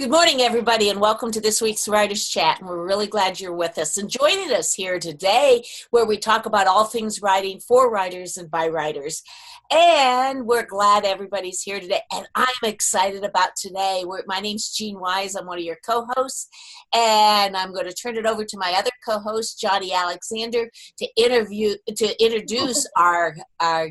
Good morning, everybody, and welcome to this week's Writers Chat. And we're really glad you're with us and joining us here today, where we talk about all things writing for writers and by writers. And we're glad everybody's here today. And I'm excited about today. My name's Jean Wise. I'm one of your co-hosts. And I'm going to turn it over to my other co-host, Johnny Alexander, to introduce our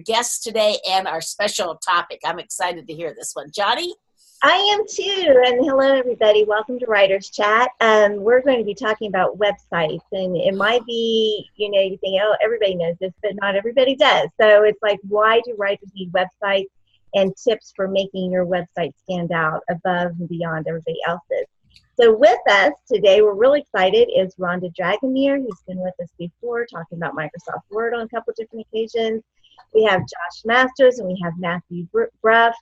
guest today and our special topic. I'm excited to hear this one. Johnny? I am too, and hello everybody. Welcome to Writers Chat. We're going to be talking about websites, and it might be, you think, oh, everybody knows this, but not everybody does. So it's like, why do writers need websites, and tips for making your website stand out above and beyond everybody else's. So with us today, we're really excited, is Rhonda Dragomir, who's been with us before, talking about Microsoft Word on a couple different occasions. We have Josh Masters, and we have Matthew Bruff.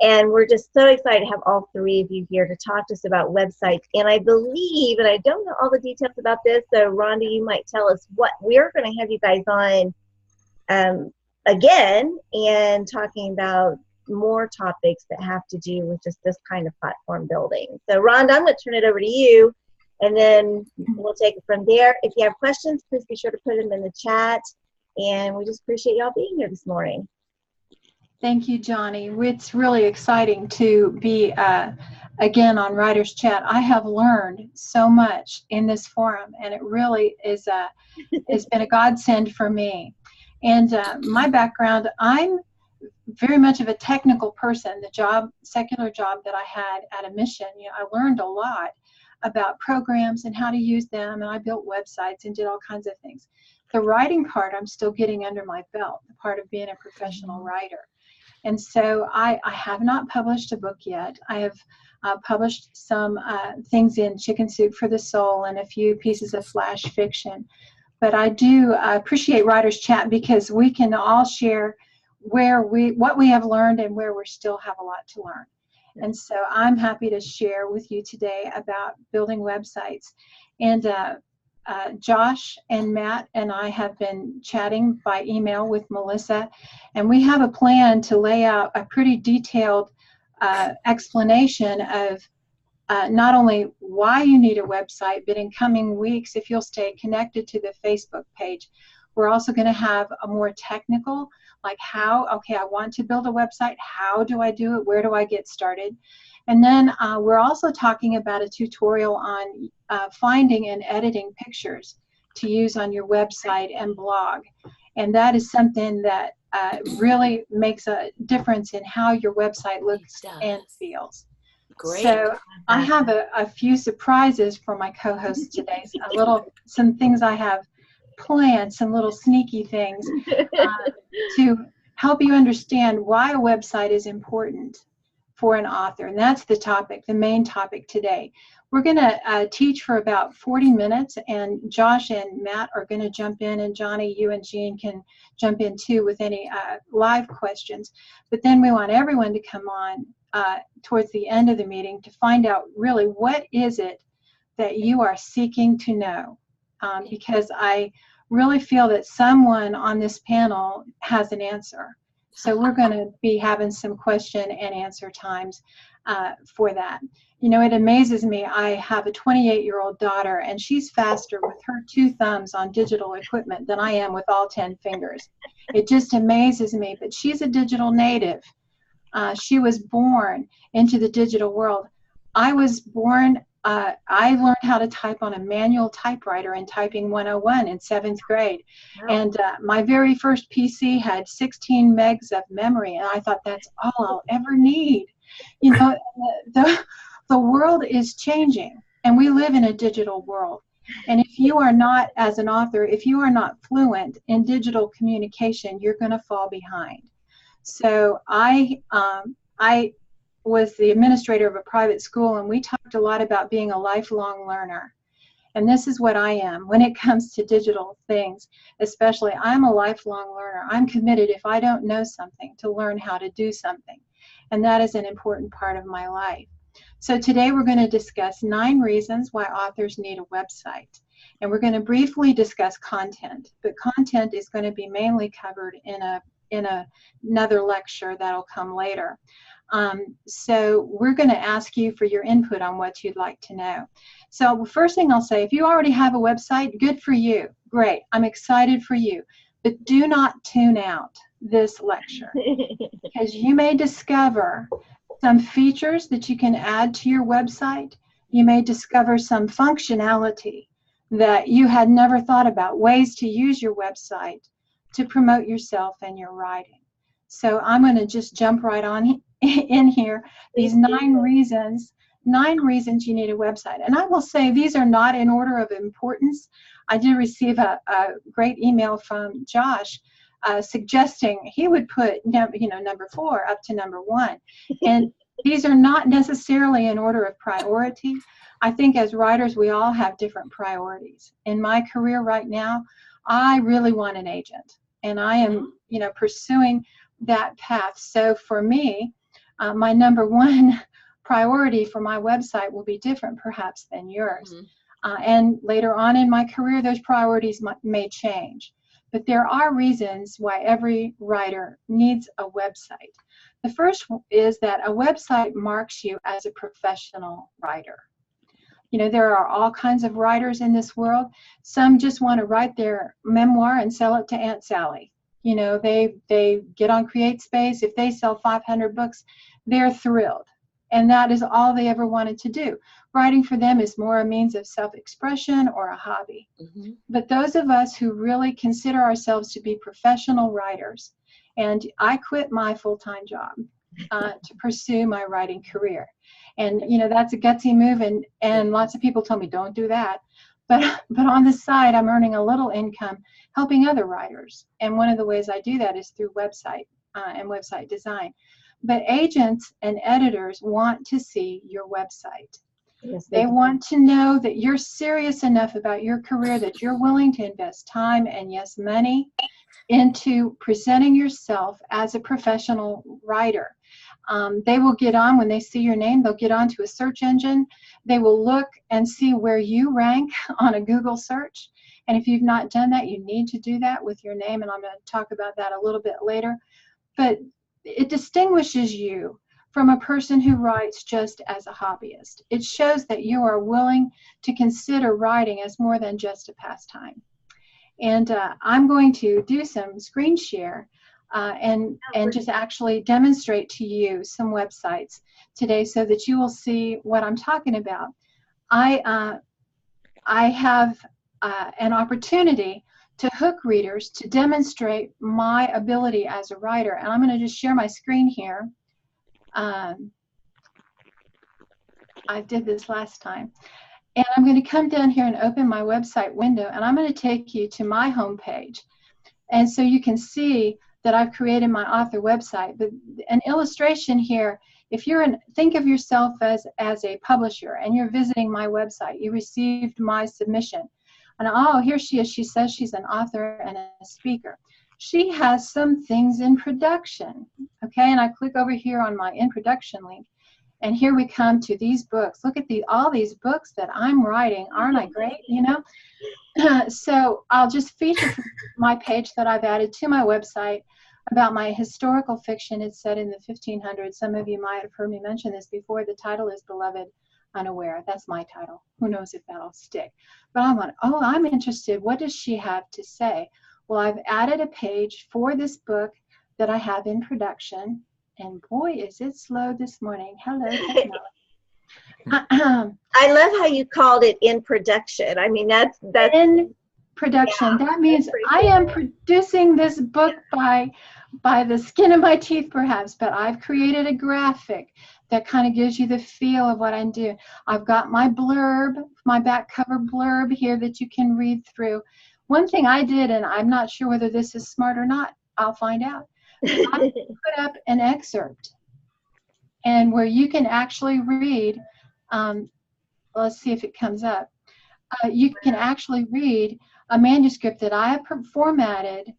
And we're just so excited to have all three of you here to talk to us about websites. And I believe, and I don't know all the details about this, so Rhonda, you might tell us what we're going to have you guys on again and talking about more topics that have to do with just this kind of platform building. So Rhonda, I'm going to turn it over to you, and then we'll take it from there. If you have questions, please be sure to put them in the chat. And we just appreciate y'all being here this morning. Thank you, Johnny. It's really exciting to be again on Writers Chat. I have learned so much in this forum, and it really is has been a godsend for me. And my background, I'm very much of a technical person. The secular job that I had at a mission, I learned a lot about programs and how to use them, and I built websites and did all kinds of things. The writing part, I'm still getting under my belt, the part of being a professional writer. And so I have not published a book yet. I have published some things in Chicken Soup for the Soul and a few pieces of flash fiction. But I do appreciate Writers Chat because we can all share what we have learned and where we still have a lot to learn. And so I'm happy to share with you today about building websites. And Josh and Matt and I have been chatting by email with Melissa, and we have a plan to lay out a pretty detailed explanation of not only why you need a website, but in coming weeks, if you'll stay connected to the Facebook page, we're also going to have a more technical, like I want to build a website. How do I do it? Where do I get started? And then we're also talking about a tutorial on finding and editing pictures to use on your website and blog. And that is something that really makes a difference in how your website looks and feels. Great. So I have a few surprises for my co-hosts today. Some things I have planned, some little sneaky things to help you understand why a website is important for an author. And that's the main topic today. We're going to teach for about 40 minutes, and Josh and Matt are going to jump in, and Johnny, you and Jean can jump in too with any live questions. But then we want everyone to come on towards the end of the meeting to find out really what is it that you are seeking to know, because I really feel that someone on this panel has an answer. So we're going to be having some question and answer times for that. It amazes me. I have a 28-year-old daughter, and she's faster with her 2 thumbs on digital equipment than I am with all 10 fingers. It just amazes me. But she's a digital native. She was born into the digital world. I was born, I learned how to type on a manual typewriter in Typing 101 in 7th grade. Wow. And my very first PC had 16 megs of memory, and I thought that's all I'll ever need. The world is changing, and we live in a digital world. And if you are not, as an author, if you are not fluent in digital communication, you're going to fall behind. So I was the administrator of a private school, and we talked a lot about being a lifelong learner. And this is what I am when it comes to digital things, especially. I'm a lifelong learner. I'm committed, if I don't know something, to learn how to do something. And that is an important part of my life. So today we're going to discuss 9 reasons why authors need a website. And we're going to briefly discuss content, but content is going to be mainly covered in another lecture that'll come later. So we're going to ask you for your input on what you'd like to know. So the first thing I'll say, if you already have a website, good for you. Great. I'm excited for you. But do not tune out this lecture, because you may discover some features that you can add to your website. You may discover some functionality that you had never thought about, ways to use your website to promote yourself and your writing. So I'm going to just jump right on in here. These 9 reasons you need a website. And I will say these are not in order of importance. I did receive a great email from Josh suggesting he would put number 4 up to number 1. And these are not necessarily in order of priority. I think as writers, we all have different priorities. In my career right now, I really want an agent, and I am, pursuing that path. So for me, my number 1 priority for my website will be different perhaps than yours. And later on in my career, those priorities may change. But there are reasons why every writer needs a website. The first is that a website marks you as a professional writer. There are all kinds of writers in this world. Some just want to write their memoir and sell it to Aunt Sally. They get on CreateSpace. If they sell 500 books, they're thrilled. And that is all they ever wanted to do. Writing for them is more a means of self-expression or a hobby. But those of us who really consider ourselves to be professional writers, and I quit my full-time job to pursue my writing career. And, that's a gutsy move, and lots of people tell me, don't do that. But on the side, I'm earning a little income helping other writers. And one of the ways I do that is through website and website design. But agents and editors want to see your website. Yes, they want to know that you're serious enough about your career that you're willing to invest time and, yes, money into presenting yourself as a professional writer. They will get on, when they see your name, they'll get onto a search engine. They will look and see where you rank on a Google search. And if you've not done that, you need to do that with your name. And I'm going to talk about that a little bit later. But it distinguishes you from a person who writes just as a hobbyist. It shows that you are willing to consider writing as more than just a pastime. And I'm going to do some screen share and just actually demonstrate to you some websites today so that you will see what I'm talking about. I have an opportunity to hook readers to demonstrate my ability as a writer. And I'm going to just share my screen here. I did this last time. And I'm going to come down here and open my website window, and I'm going to take you to my home page. And so you can see that I've created my author website. But an illustration here, if think of yourself as a publisher and you're visiting my website, you received my submission. And oh, here she is. She says she's an author and a speaker. She has some things in production. Okay, and I click over here on my in production link. And here we come to these books. Look at all these books that I'm writing. Aren't I great? So I'll just feature my page that I've added to my website about my historical fiction. It's set in the 1500s. Some of you might have heard me mention this before. The title is Beloved Unaware. That's my title. Who knows if that'll stick. But I went, oh, I'm interested. What does she have to say? Well, I've added a page for this book that I have in production. And boy, is it slow this morning. Hello, technology. I love how you called it in production. I mean, that's in production. Yeah, that means I am producing this book by the skin of my teeth, perhaps, but I've created a graphic that kind of gives you the feel of what I'm doing. I've got my blurb, my back cover blurb here that you can read through. One thing I did, and I'm not sure whether this is smart or not, I'll find out. I put up an excerpt, and where you can actually read, let's see if it comes up, you can actually read a manuscript that I have formatted.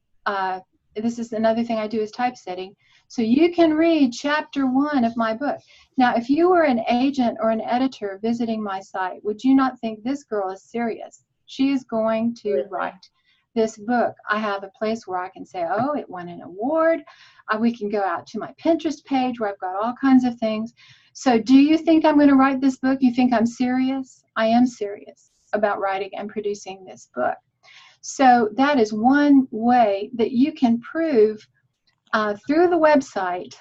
This is another thing I do is typesetting. So you can read chapter 1 of my book. Now, if you were an agent or an editor visiting my site, would you not think this girl is serious? She is going to write this book, I have a place where I can say, oh, it won an award. We can go out to my Pinterest page where I've got all kinds of things. So do you think I'm going to write this book? You think I'm serious? I am serious about writing and producing this book. So that is one way that you can prove through the website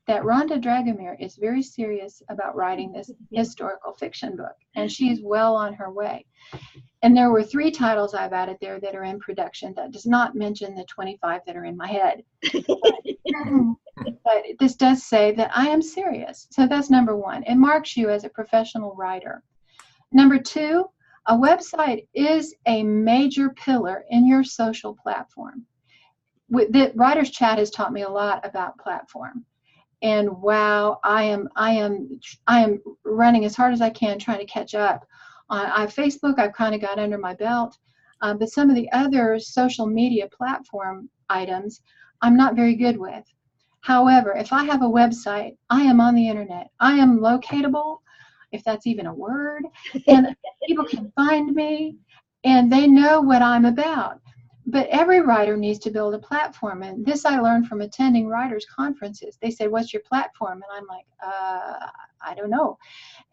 that Rhonda Dragomir is very serious about writing this historical fiction book, and she's well on her way. And there were 3 titles I've added there that are in production. That does not mention the 25 that are in my head. But this does say that I am serious. So that's number 1. It marks you as a professional writer. Number 2, a website is a major pillar in your social platform. The Writers Chat has taught me a lot about platform. And wow, I am running as hard as I can trying to catch up. On Facebook, I've kind of got under my belt, but some of the other social media platform items, I'm not very good with. However, if I have a website, I am on the internet. I am locatable, if that's even a word, and people can find me, and they know what I'm about. But every writer needs to build a platform, and this I learned from attending writers' conferences. They say, what's your platform? And I'm like, I don't know.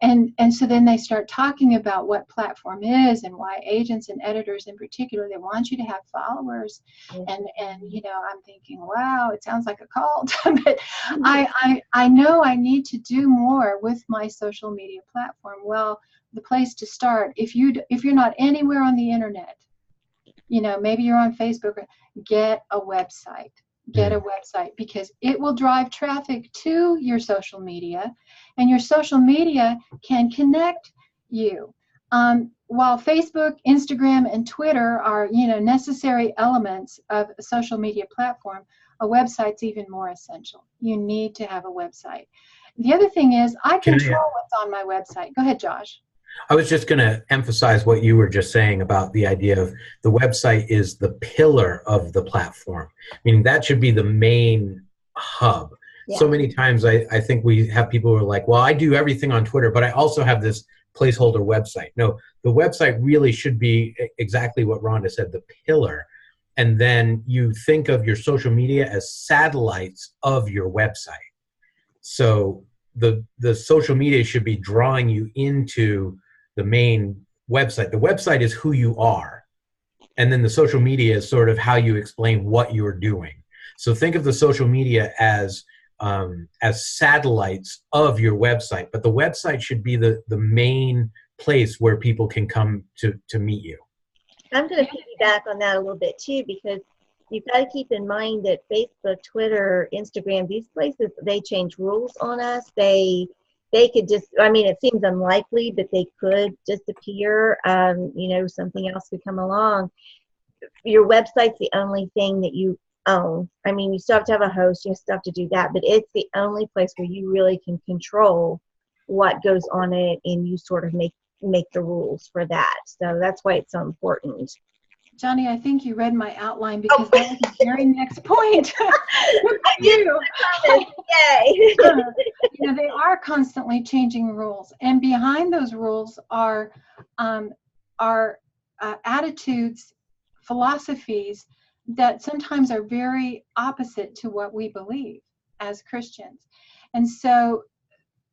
And so then they start talking about what platform is and why agents and editors in particular, they want you to have followers. And you know, I'm thinking, wow, it sounds like a cult. But I know I need to do more with my social media platform. Well, the place to start, if you're not anywhere on the internet, you know, maybe you're on Facebook, get a website. Get a website, because it will drive traffic to your social media, and your social media can connect you. While Facebook, Instagram, and Twitter are, you know, necessary elements of a social media platform, a website's even more essential. You need to have a website. The other thing is, I control what's on my website. Go ahead, Josh. I was just going to emphasize what you were just saying about the idea of the website is the pillar of the platform, meaning that should be the main hub. Yeah. So many times I think we have people who are like, well, I do everything on Twitter, but I also have this placeholder website. No, the website really should be exactly what Rhonda said, the pillar. And then you think of your social media as satellites of your website. So the social media should be drawing you into the main website. The website is who you are. And then the social media is sort of how you explain what you're doing. So think of the social media as satellites of your website, but the website should be the main place where people can come to meet you. I'm going to piggyback on that a little bit too, because you've got to keep in mind that Facebook, Twitter, Instagram, these places, they change rules on us. They could just, I mean, it seems unlikely, but they could disappear. You know, something else could come along. Your website's the only thing that you own. I mean, you still have to have a host, you still have to do that, but it's the only place where you really can control what goes on it, and you sort of make the rules for that. So that's why it's so important. Johnny, I think you read my outline, because that was the very next point. I do. Yay. You know, they are constantly changing rules, and behind those rules are attitudes, philosophies that sometimes are very opposite to what we believe as Christians. And so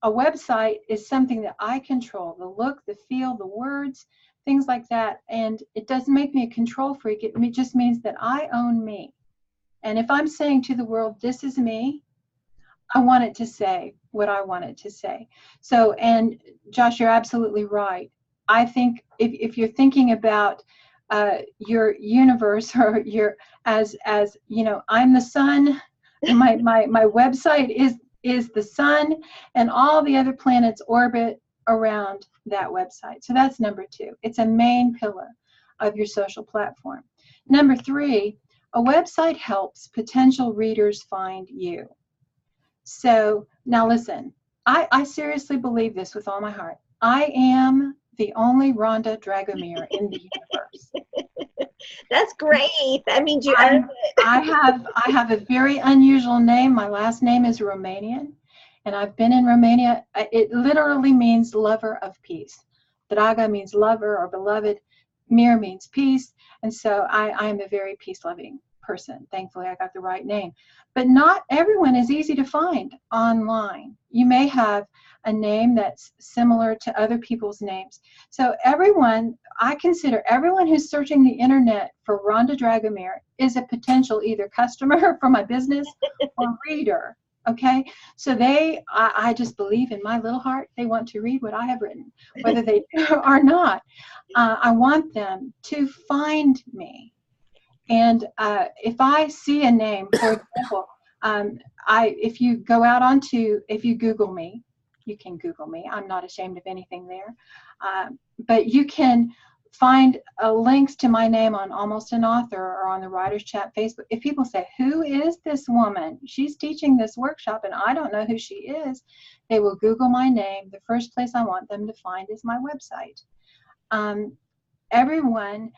a website is something that I control, the look, the feel, the words, things like that. And it doesn't make me a control freak. It just means that I own me. And if I'm saying to the world, this is me, I want it to say what I want it to say. So, and Josh, you're absolutely right. I think if you're thinking about your universe, or your, as you know, I'm the sun, and my website is the sun, and all the other planets orbit around that website. So that's number 2. It's a main pillar of your social platform. Number 3, a website helps potential readers find you. So now listen, I seriously believe this with all my heart. I am the only Rhonda Dragomir in the universe. That's great. That means you own it. I have a very unusual name. My last name is Romanian, and I've been in Romania. It literally means lover of peace. Draga means lover or beloved. Mir means peace, and so I am a very peace-loving person. Thankfully, I got the right name. But not everyone is easy to find online. You may have a name that's similar to other people's names. So I consider everyone who's searching the internet for Rhonda Dragomir is a potential either customer for my business or reader. Okay, so I just believe in my little heart, they want to read what I have written, whether they do or not. I want them to find me. And if I see a name, for example, if you Google me, you can Google me. I'm not ashamed of anything there. But you can find links to my name on Almost an Author or on the Writers Chat Facebook. If people say, who is this woman? She's teaching this workshop and I don't know who she is. They will Google my name. The first place I want them to find is my website. Everyone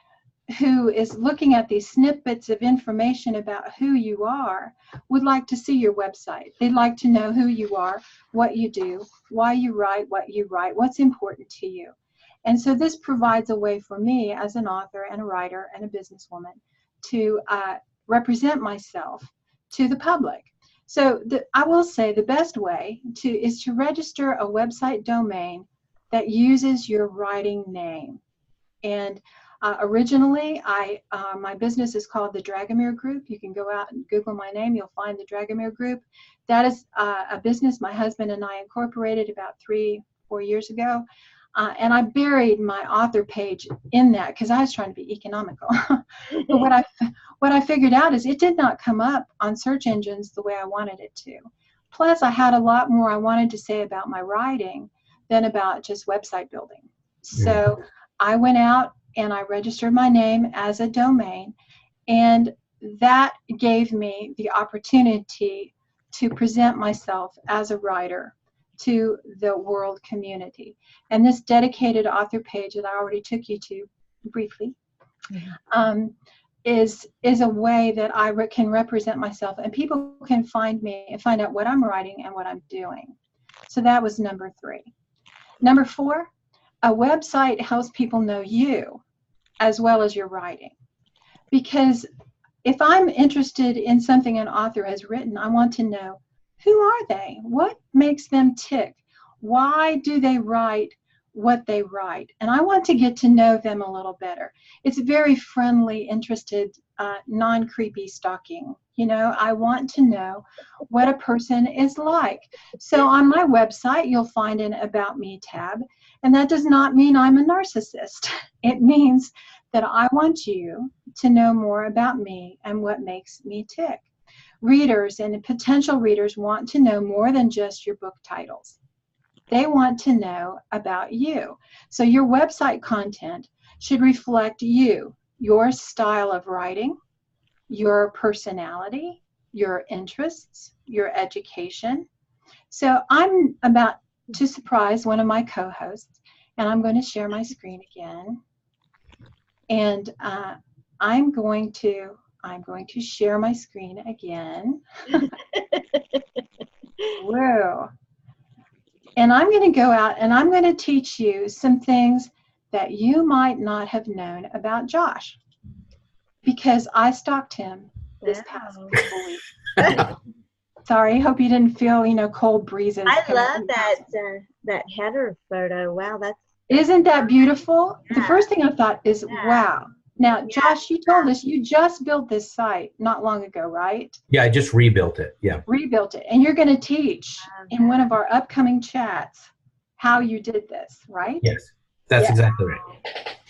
who is looking at these snippets of information about who you are would like to see your website. They'd like to know who you are, what you do, why you write, what's important to you. And so this provides a way for me as an author and a writer and a businesswoman to represent myself to the public. So I will say the best way is to register a website domain that uses your writing name. And originally, my business is called the Dragomir Group. You can go out and Google my name. You'll find the Dragomir Group. That is a business my husband and I incorporated about 3-4 years ago. And I buried my author page in that because I was trying to be economical. But what I figured out is it did not come up on search engines the way I wanted it to. Plus, I had a lot more I wanted to say about my writing than about just website building. So I went out and I registered my name as a domain, and that gave me the opportunity to present myself as a writer to the world community. And this dedicated author page that I already took you to briefly is a way that I can represent myself, and people can find me and find out what I'm writing and what I'm doing. So that was number 3. Number 4, a website helps people know you as well as your writing. Because if I'm interested in something an author has written, I want to know, who are they? What makes them tick? Why do they write what they write? And I want to get to know them a little better. It's very friendly, interested, non-creepy stalking. You know, I want to know what a person is like. So on my website, you'll find an About Me tab. And that does not mean I'm a narcissist. It means that I want you to know more about me and what makes me tick. Readers and potential readers want to know more than just your book titles. They want to know about you. So your website content should reflect you, your style of writing, your personality, your interests, your education. So I'm about to surprise one of my co-hosts, and I'm going to share my screen again. And I'm going to share my screen again. Whoa. And I'm going to go out and I'm going to teach you some things that you might not have known about Josh, because I stalked him this past week. Sorry, hope you didn't feel, cold breezes. I love that header photo. Wow, isn't that beautiful? Yeah. The first thing I thought is, wow. Now, Josh, you told us you just built this site not long ago, right? Yeah, I just rebuilt it. Yeah. Rebuilt it. And you're going to teach in one of our upcoming chats how you did this, right? Yes, that's exactly right.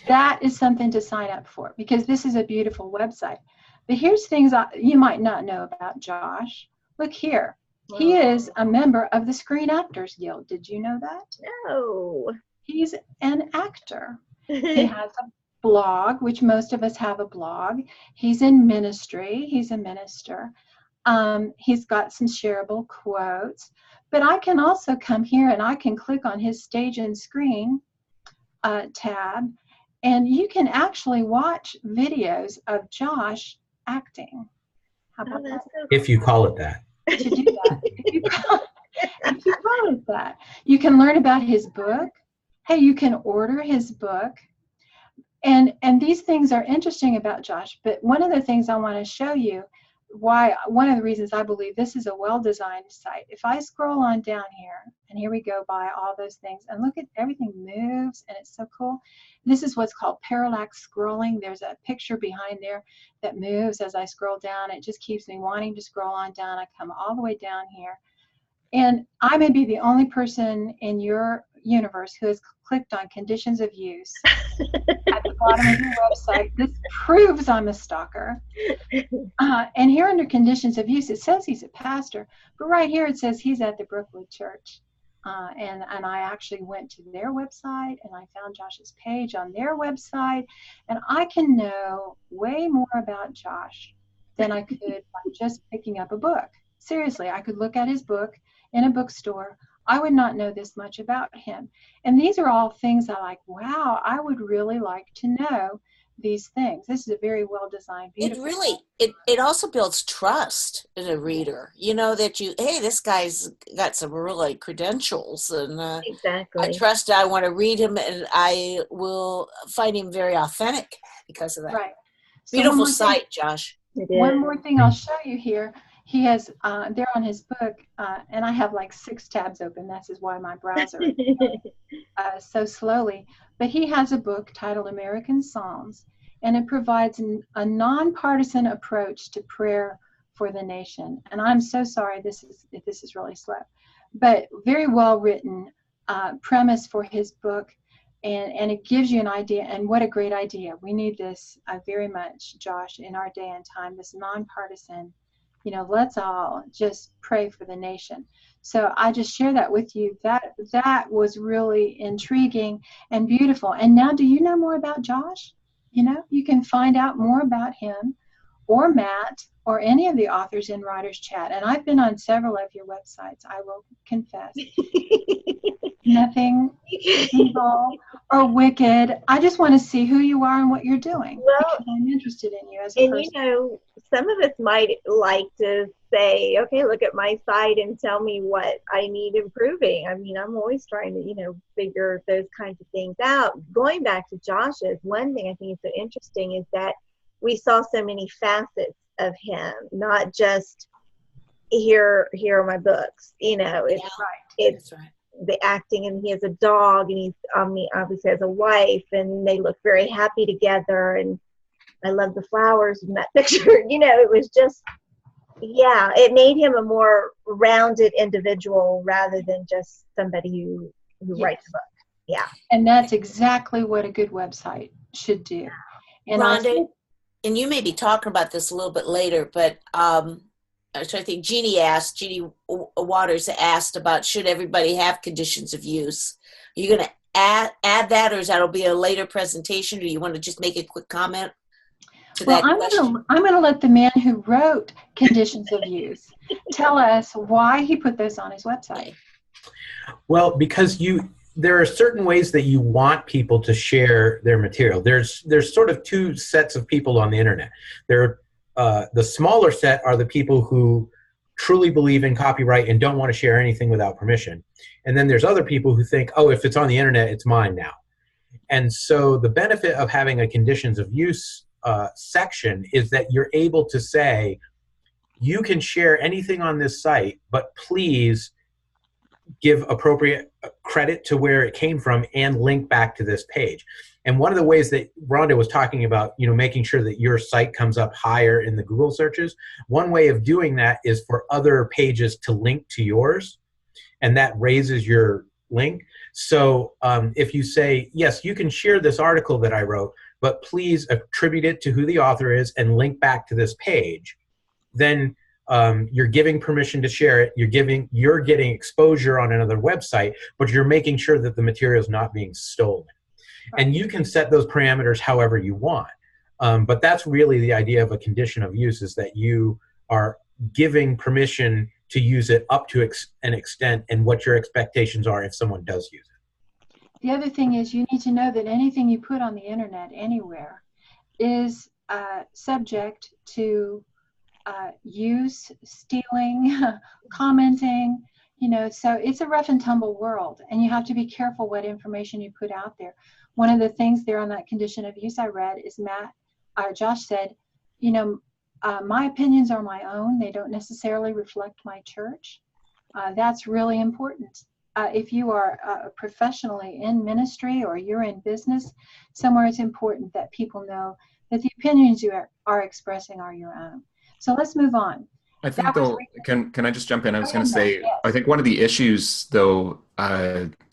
That is something to sign up for, because this is a beautiful website. But here's things you might not know about Josh. Look here. He is a member of the Screen Actors Guild. Did you know that? No. He's an actor. He has a blog, which most of us have a blog. He's in ministry. He's a minister. He's got some shareable quotes. But I can also come here and I can click on his Stage and Screen tab, and you can actually watch videos of Josh acting. How about that? So if you call it that. To do that. If you call it that. You can learn about his book. Hey, you can order his book. And these things are interesting about Josh, but one of the things I want to show you one of the reasons I believe this is a well-designed site. If I scroll on down here, and here we go by all those things, and look at everything moves, and it's so cool. This is what's called parallax scrolling. There's a picture behind there that moves as I scroll down. It just keeps me wanting to scroll on down. I come all the way down here. And I may be the only person in your universe who has clicked on conditions of use at the bottom of your website. This proves I'm a stalker. And here under conditions of use, it says he's a pastor, but right here it says he's at the Brookwood Church. And I actually went to their website and I found Josh's page on their website, and I can know way more about Josh than I could by just picking up a book. Seriously, I could look at his book in a bookstore. I would not know this much about him. And these are all things I like, wow, I would really like to know these things. This is a very well-designed, beautiful. It also builds trust in a reader, that hey, this guy's got some really credentials, and exactly. I trust, I want to read him, and I will find him very authentic because of that. Right. Beautiful site, Josh. One more thing I'll show you here. He has, there on his book, and I have like 6 tabs open. This is why my browser so slowly. But he has a book titled American Psalms, and it provides a nonpartisan approach to prayer for the nation. And I'm so sorry if this is really slow, but very well written premise for his book. And it gives you an idea, and what a great idea. We need this very much, Josh, in our day and time, this nonpartisan, let's all just pray for the nation. So I just share that with you. That was really intriguing and beautiful. And now, do you know more about Josh? You can find out more about him or Matt or any of the authors in Writers Chat. And I've been on several of your websites, I will confess. Nothing evil or wicked. I just want to see who you are and what you're doing. Well, I'm interested in you as a person. And some of us might like to say, okay, look at my site and tell me what I need improving. I mean, I'm always trying to, figure those kinds of things out. Going back to Josh's, one thing I think is so interesting is that we saw so many facets of him, not just here are my books. It's right. The acting, and he has a dog, and he obviously has a wife, and they look very happy together, and I love the flowers in that picture. It was just, it made him a more rounded individual rather than just somebody who writes a book. Yeah. And that's exactly what a good website should do. And Rhonda, and you may be talking about this a little bit later, but so I think Jeannie Waters asked about, should everybody have conditions of use? Are you going to add that, or is that'll be a later presentation, or you want to just make a quick comment to that question? I'm going to let the man who wrote conditions of use tell us why he put those on his website. Well, because there are certain ways that you want people to share their material. There's sort of 2 sets of people on the internet. The smaller set are the people who truly believe in copyright and don't want to share anything without permission. And then there's other people who think, oh, if it's on the internet, it's mine now. And so the benefit of having a conditions of use section is that you're able to say, you can share anything on this site, but please give appropriate credit to where it came from and link back to this page. And one of the ways that Rhonda was talking about, making sure that your site comes up higher in the Google searches, one way of doing that is for other pages to link to yours, and that raises your link. So if you say, yes, you can share this article that I wrote, but please attribute it to who the author is and link back to this page, then you're giving permission to share it. You're getting exposure on another website, but you're making sure that the material is not being stolen. Right. And you can set those parameters however you want. But that's really the idea of a condition of use, is that you are giving permission to use it up to an extent, and what your expectations are if someone does use it. The other thing is, you need to know that anything you put on the internet anywhere is subject to use, stealing, commenting, So it's a rough and tumble world, and you have to be careful what information you put out there. One of the things there on that condition of use I read is Josh said, my opinions are my own. They don't necessarily reflect my church. That's really important. If you are professionally in ministry or you're in business somewhere, it's important that people know that the opinions you are expressing are your own. So let's move on. I think though, can I just jump in? I was going to say, yes. I think one of the issues though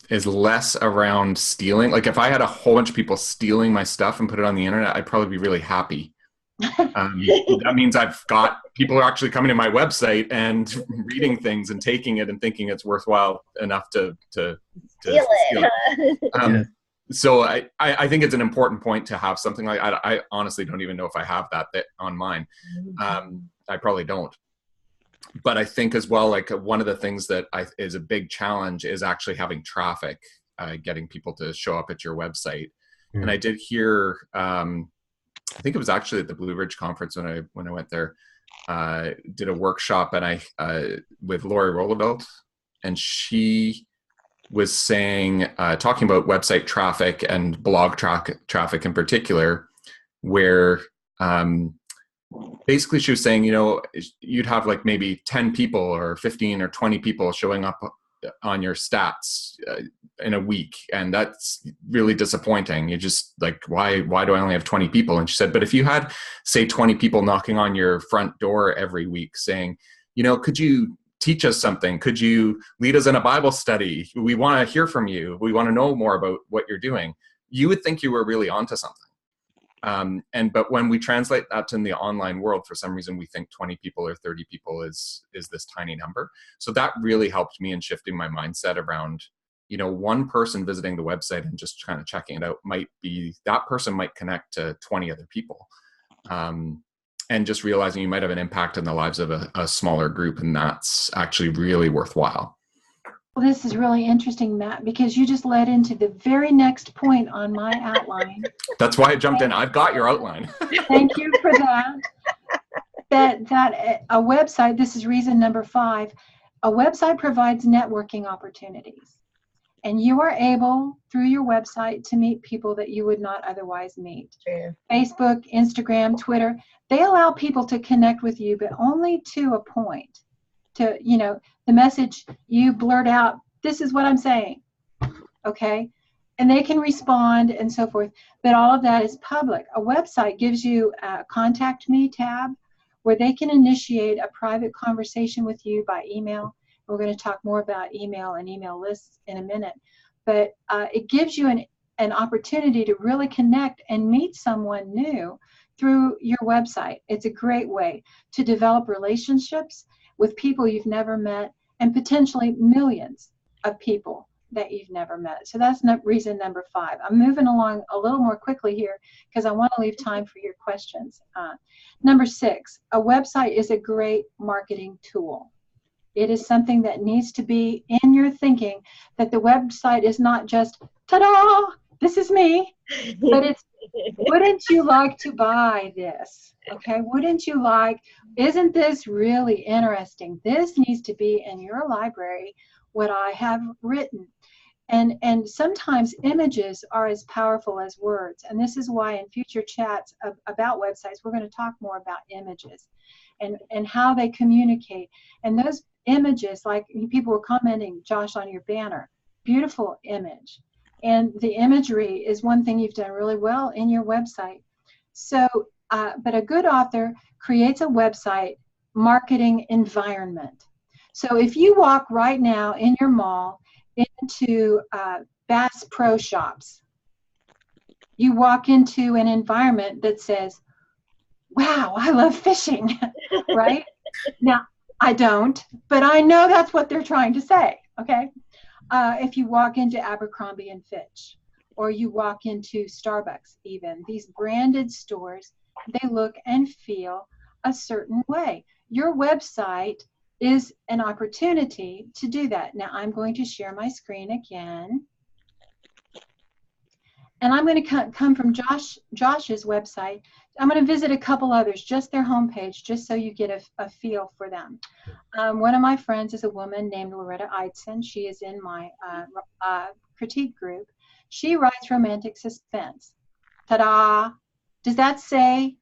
is less around stealing. Like if I had a whole bunch of people stealing my stuff and put it on the internet, I'd probably be really happy. That means I've got people are actually coming to my website and reading things and taking it and thinking it's worthwhile enough to steal it. So I think it's an important point to have something like I honestly don't even know if I have that on mine. I probably don't. But I think as well, like one of the things that is a big challenge is actually having traffic, getting people to show up at your website. Mm. And I did hear, I think it was actually at the Blue Ridge Conference when I went there, did a workshop and with Lori Rollevelt, and she was saying, talking about website traffic and blog traffic in particular, where basically she was saying, you'd have like maybe 10 people or 15 or 20 people showing up on your stats in a week. And that's really disappointing. You're just like, why do I only have 20 people? And she said, but if you had, say, 20 people knocking on your front door every week saying, could you teach us something? Could you lead us in a Bible study? We want to hear from you. We want to know more about what you're doing. You would think you were really onto something. But when we translate that in the online world, for some reason, we think 20 people or 30 people is this tiny number. So that really helped me in shifting my mindset around, one person visiting the website and just kind of checking it out that person might connect to 20 other people. And just realizing you might have an impact in the lives of a smaller group. And that's actually really worthwhile. Well, this is really interesting, Matt, because you just led into the very next point on my outline. That's why I jumped in. I've got your outline. Thank you for that. That a website, this is reason number 5, a website provides networking opportunities. And you are able, through your website, to meet people that you would not otherwise meet. True. Facebook, Instagram, Twitter, they allow people to connect with you, but only to a point. To, the message you blurt out, this is what I'm saying, okay? And they can respond and so forth, but all of that is public. A website gives you a Contact Me tab where they can initiate a private conversation with you by email. We're going to talk more about email and email lists in a minute, but it gives you an opportunity to really connect and meet someone new through your website. It's a great way to develop relationships with people you've never met, and potentially millions of people that you've never met. So that's reason number 5. I'm moving along a little more quickly here because I want to leave time for your questions. Number 6, a website is a great marketing tool. It is something that needs to be in your thinking, that the website is not just, ta-da, this is me, but it's, wouldn't you like to buy this? Okay, wouldn't you like, isn't this really interesting? This needs to be in your library, what I have written. And sometimes images are as powerful as words. And this is why in future chats about websites, we're going to talk more about images and how they communicate. And those images, like people were commenting, Josh, on your banner, beautiful image. And the imagery is one thing you've done really well in your website. So, but a good author creates a website marketing environment. So if you walk right now in your mall into Bass Pro Shops, you walk into an environment that says, wow, I love fishing, right? Now, I don't, but I know that's what they're trying to say, okay? If you walk into Abercrombie and Fitch, or you walk into Starbucks even, these branded stores, they look and feel a certain way. Your website is an opportunity to do that. Now I'm going to share my screen again. And I'm going to come from Josh's website. I'm going to visit a couple others, just their homepage, just so you get a feel for them. One of my friends is a woman named Loretta Eidson. She is in my critique group. She writes romantic suspense. Ta-da! Does that say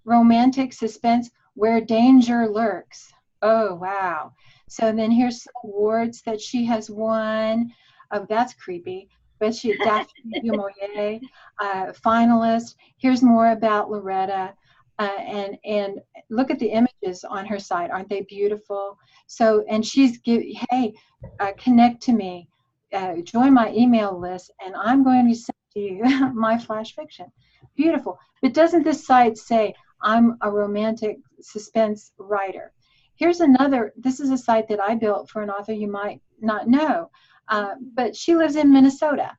romantic suspense where danger lurks? Oh, wow. So then here's some awards that she has won. Oh, that's creepy. But she Daphne du Maurier, finalist. Here's more about Loretta. And look at the images on her site. Aren't they beautiful? So, and she's connect to me. Join my email list, and I'm going to send you my flash fiction. Beautiful. But doesn't this site say I'm a romantic suspense writer? Here's another. This is a site that I built for an author you might not know, but she lives in Minnesota,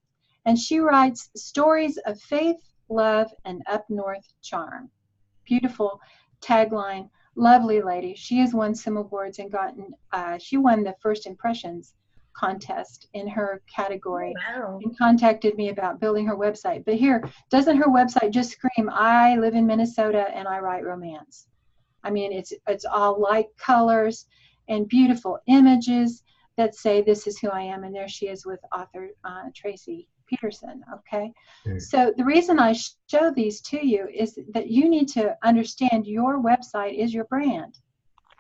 and she writes stories of faith, love, and up north charm. Beautiful tagline. Lovely lady. She has won some awards and she won the First Impressions contest in her category. Wow. And contacted me about building her website. But here, doesn't her website just scream, I live in Minnesota and I write romance? I mean, it's all light colors and beautiful images that say this is who I am. And there she is with author Tracy Peterson. Okay. So the reason I show these to you is that you need to understand your website is your brand.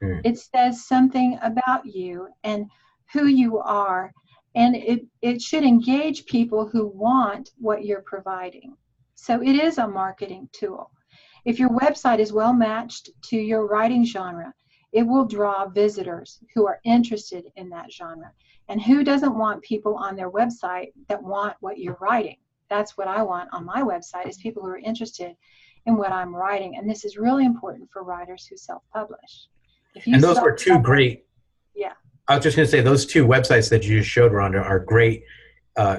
It says something about you and who you are, and it should engage people who want what you're providing. So it is a marketing tool. If your website is well matched to your writing genre, it will draw visitors who are interested in that genre. And who doesn't want people on their website that want what you're writing? That's what I want on my website, is people who are interested in what I'm writing. And this is really important for writers who self-publish. And those were two great. Yeah. I was just going to say, those two websites that you just showed, Rhonda, are great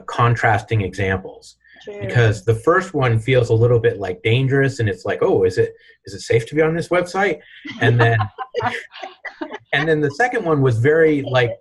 contrasting examples. True. Because the first one feels a little bit like dangerous, and it's like, oh, is it safe to be on this website? And then the second one was very like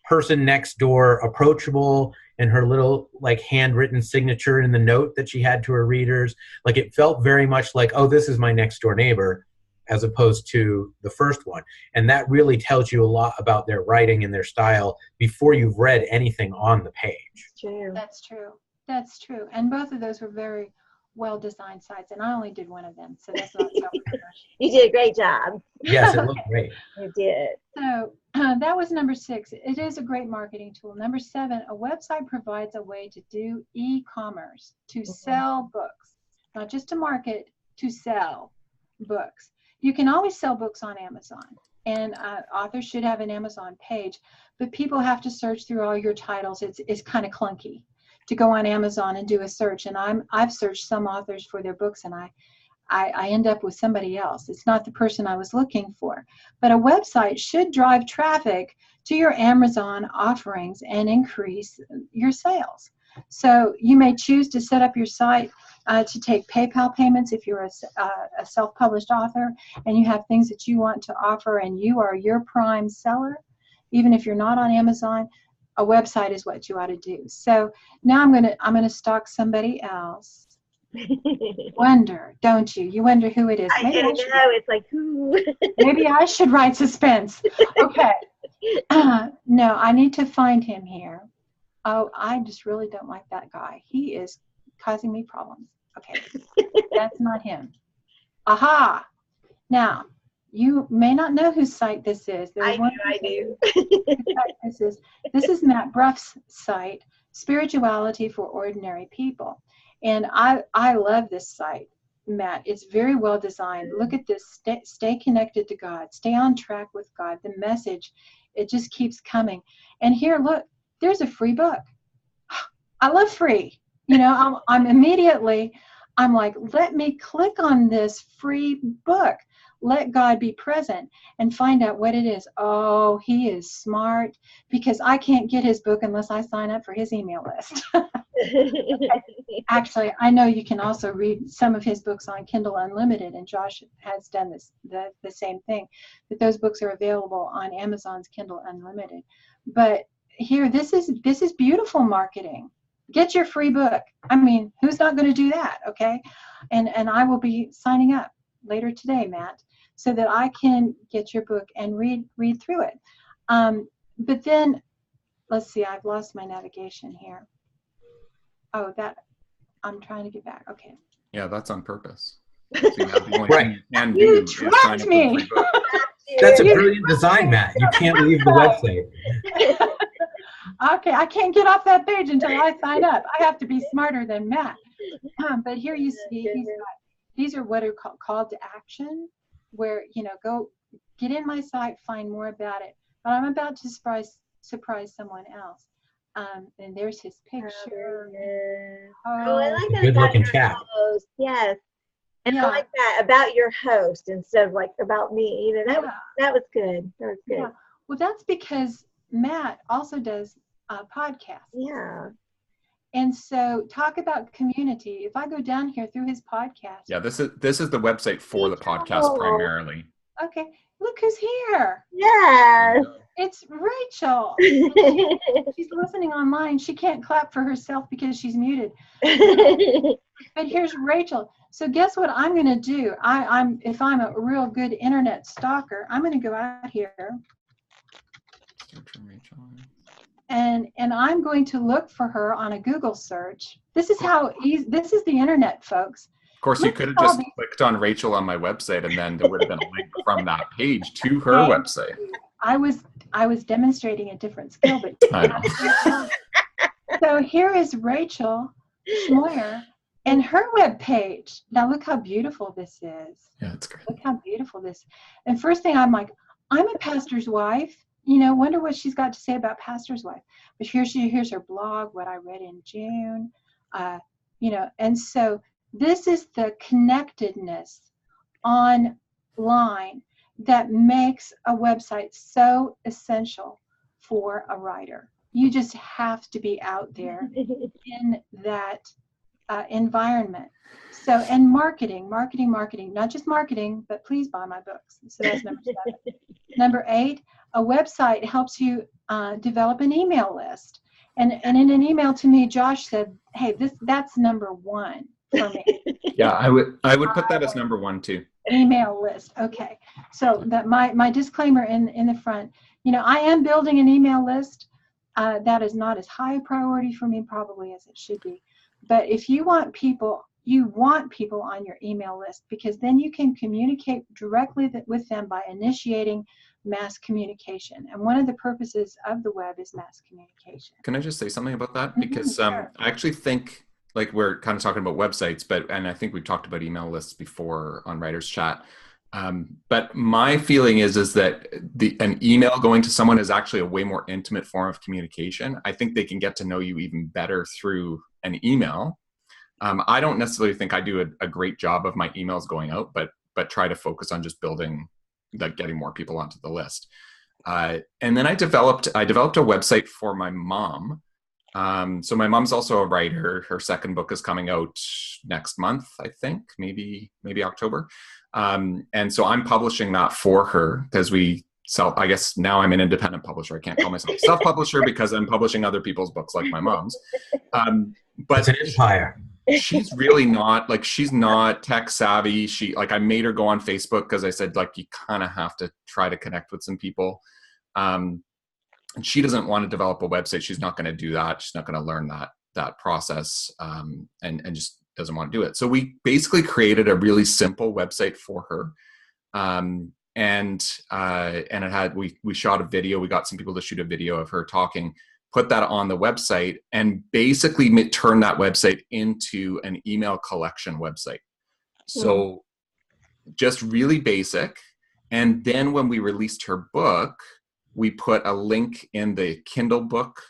person next door, approachable, and her little like handwritten signature in the note that she had to her readers. Like it felt very much like, oh, this is my next door neighbor, as opposed to the first one. And that really tells you a lot about their writing and their style before you've read anything on the page. True. That's true. That's true. And both of those were very well-designed sites, and I only did one of them, so that's not so much. You did a great job. Yes, it looked great. You did. So that was number 6. It is a great marketing tool. Number 7, a website provides a way to do e-commerce, to sell books, not just to market, to sell books. You can always sell books on Amazon, and authors should have an Amazon page, but people have to search through all your titles. It's kind of clunky to go on Amazon and do a search, and I've searched some authors for their books, and I end up with somebody else. It's not the person I was looking for. But a website should drive traffic to your Amazon offerings and increase your sales. So you may choose to set up your site to take PayPal payments if you're a self-published author and you have things that you want to offer and you are your prime seller. Even if you're not on Amazon, a website is what you ought to do. So now I'm gonna stalk somebody else. Wonder, don't you? You wonder who it is. I know. It's like, who? Maybe I should write suspense. Okay. No, I need to find him here. Oh, I just really don't like that guy. He is causing me problems. Okay. That's not him. Aha. Now, you may not know whose site this is. I do. This is Matt Bruff's site, Spirituality for Ordinary People. And I love this site, Matt. It's very well designed. Look at this. Stay connected to God. Stay on track with God. The message, it just keeps coming. And here, look, there's a free book. I love free. You know, I'm like, let me click on this free book. Let God be present and find out what it is. Oh, he is smart, because I can't get his book unless I sign up for his email list. Actually, I know you can also read some of his books on Kindle Unlimited, and Josh has done the same thing. But those books are available on Amazon's Kindle Unlimited. But here, this is beautiful marketing. get your free book. I mean, who's not going to do that? Okay. And I will be signing up later today, Matt, so that I can get your book and read through it. But then, let's see, I've lost my navigation here. Oh, that, I'm trying to get back. Okay. Yeah, that's on purpose. So you have the only Right. thing you can do You is sign trapped up for me. the free book. That's a brilliant design, Matt. You can't leave the website. Okay, I can't get off that page until I sign up. I have to be smarter than Matt. But here you see, these are what are called call to action, where, you know, go get in my site, find more about it. But I'm about to surprise someone else. And there's his picture. Oh, I like that. Good about looking your chap. host. Yes. And I Yeah. like that about your host instead of like about me. You know, that was good. That was good. Yeah. Well, that's because Matt also does podcasts. Yeah. And so talk about community. If I go down here through his podcast. Yeah, this is the website for the podcast Oh. primarily. Okay, look who's here. Yes. It's Rachel. She's listening online. She can't clap for herself because she's muted. But here's Rachel. So guess what I'm going to do? If I'm a real good internet stalker, I'm going to go out here and I'm going to look for her on a Google search. This is how easy. This is the internet, folks. Of course, you could have just clicked on Rachel on my website, and then there would have been a link from that page to her website. I was demonstrating a different skill, but I know. So here is Rachel Schmoyer and her web page. Now look how beautiful this is. Yeah, it's great. Look how beautiful this. And first thing I'm like, I'm a pastor's wife. You know, wonder what she's got to say about pastor's wife. But here's her blog, what I read in June. You know, and so this is the connectedness online that makes a website so essential for a writer. You just have to be out there in that environment. So, and marketing, not just marketing, but please buy my books. So that's number 7. Number 8, a website helps you develop an email list. And in an email to me, Josh said, hey, that's number 1 for me. Yeah, I would put that as number 1 too. Email list. Okay. So that my disclaimer in the front, you know, I am building an email list. That is not as high a priority for me probably as it should be. But if you want people on your email list, because then you can communicate directly with them by initiating mass communication. And one of the purposes of the web is mass communication. Can I just say something about that? Because Sure. I actually think, like, we're kind of talking about websites, and I think we've talked about email lists before on Writers Chat. But my feeling is that an email going to someone is actually a way more intimate form of communication. I think they can get to know you even better through an email. I don't necessarily think I do a great job of my emails going out, but try to focus on just building, like, getting more people onto the list. And then I developed a website for my mom. So my mom's also a writer. Her second book is coming out next month, I think, maybe October. And so I'm publishing that for her because I guess now I'm an independent publisher. I can't call myself a self-publisher because I'm publishing other people's books like my mom's. But it's an empire. She's really not, like, she's not tech savvy. I made her go on Facebook because I said, like, you kind of have to try to connect with some people. And she doesn't want to develop a website. She's not going to do that. She's not going to learn that process, and just doesn't want to do it. So we basically created a really simple website for her. And it had, we shot a video. We got some people to shoot a video of her talking, put that on the website, and basically turn that website into an email collection website. So just really basic. And then when we released her book, we put a link in the Kindle book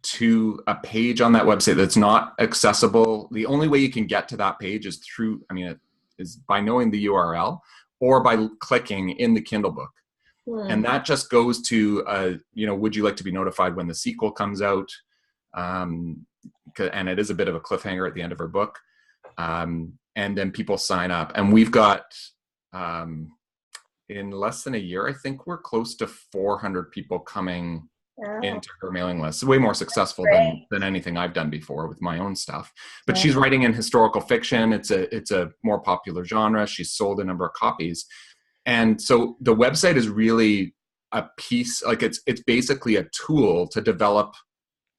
to a page on that website that's not accessible. The only way you can get to that page is is by knowing the URL or by clicking in the Kindle book. And that just goes to, would you like to be notified when the sequel comes out? And it is a bit of a cliffhanger at the end of her book. And then people sign up. And we've got, in less than a year, I think we're close to 400 people coming into her mailing list. Way more successful than anything I've done before with my own stuff. But she's writing in historical fiction. It's a more popular genre. She's sold a number of copies. And so the website is really a piece, like it's basically a tool to develop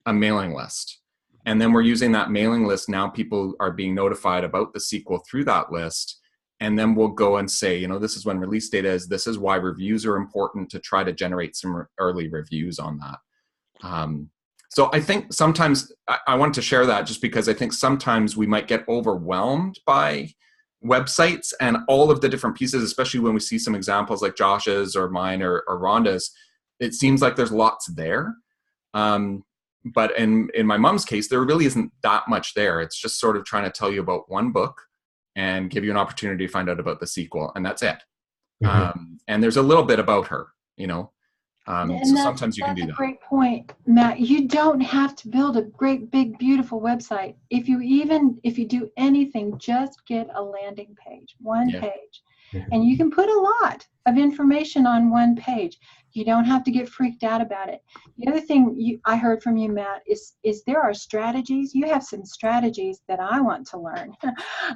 a mailing list. And then we're using that mailing list. Now people are being notified about the sequel through that list. And then we'll go and say, you know, this is when release date is. This is why reviews are important, to try to generate some early reviews on that. So I think sometimes I want to share that just because I think sometimes we might get overwhelmed by websites and all of the different pieces, especially when we see some examples like Josh's or mine or Rhonda's. It seems like there's lots there. But in my mom's case, there really isn't that much there. It's just sort of trying to tell you about one book and give you an opportunity to find out about the sequel, and that's it. And there's a little bit about her, you know. So sometimes you can do that. Great point, Matt. You don't have to build a great, big, beautiful website. If you do anything, just get a landing page, one page. And you can put a lot of information on one page. You don't have to get freaked out about it. The other thing I heard from you, Matt, is there are strategies. You have some strategies that I want to learn.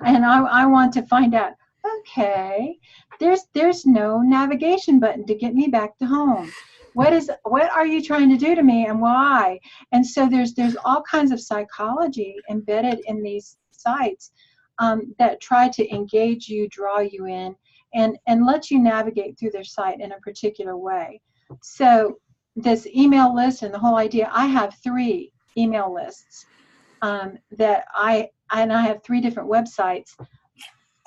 And I want to find out, okay, there's no navigation button to get me back to home. What are you trying to do to me, and why? And so there's all kinds of psychology embedded in these sites that try to engage you, draw you in, and let you navigate through their site in a particular way. So this email list and the whole idea, I have 3 email lists that I have 3 different websites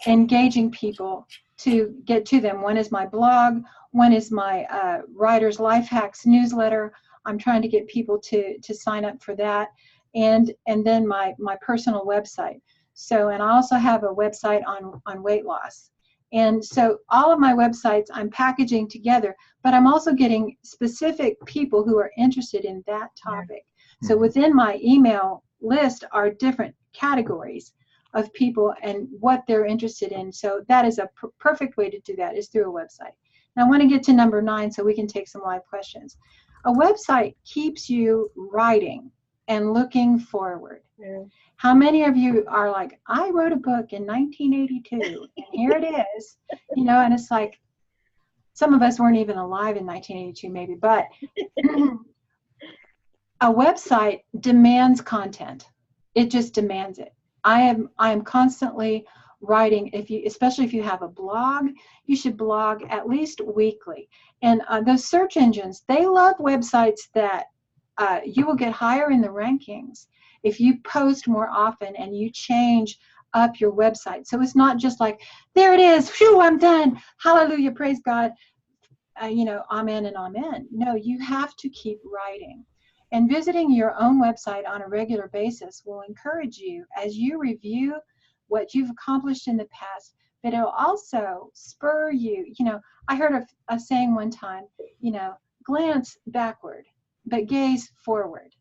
engaging people to get to them. One is my blog, one is my Writer's Life Hacks newsletter. I'm trying to get people to sign up for that, and then my personal website. So, and I also have a website on weight loss. And so all of my websites I'm packaging together, but I'm also getting specific people who are interested in that topic. So within my email list are different categories of people and what they're interested in. So that is a perfect way to do that, is through a website. Now I want to get to number 9 so we can take some live questions. A website keeps you writing and looking forward. How many of you are like, I wrote a book in 1982 and here it is, you know, and it's like, some of us weren't even alive in 1982 maybe, but a website demands content. It just demands it. I am constantly writing. Especially if you have a blog, you should blog at least weekly. And those search engines, they love websites that you will get higher in the rankings if you post more often and you change up your website. So it's not just like, there it is, phew, I'm done, hallelujah, praise God, you know, amen and amen. No, you have to keep writing. And visiting your own website on a regular basis will encourage you as you review what you've accomplished in the past, but it'll also spur you. You know, I heard a saying one time, you know, glance backward, but gaze forward.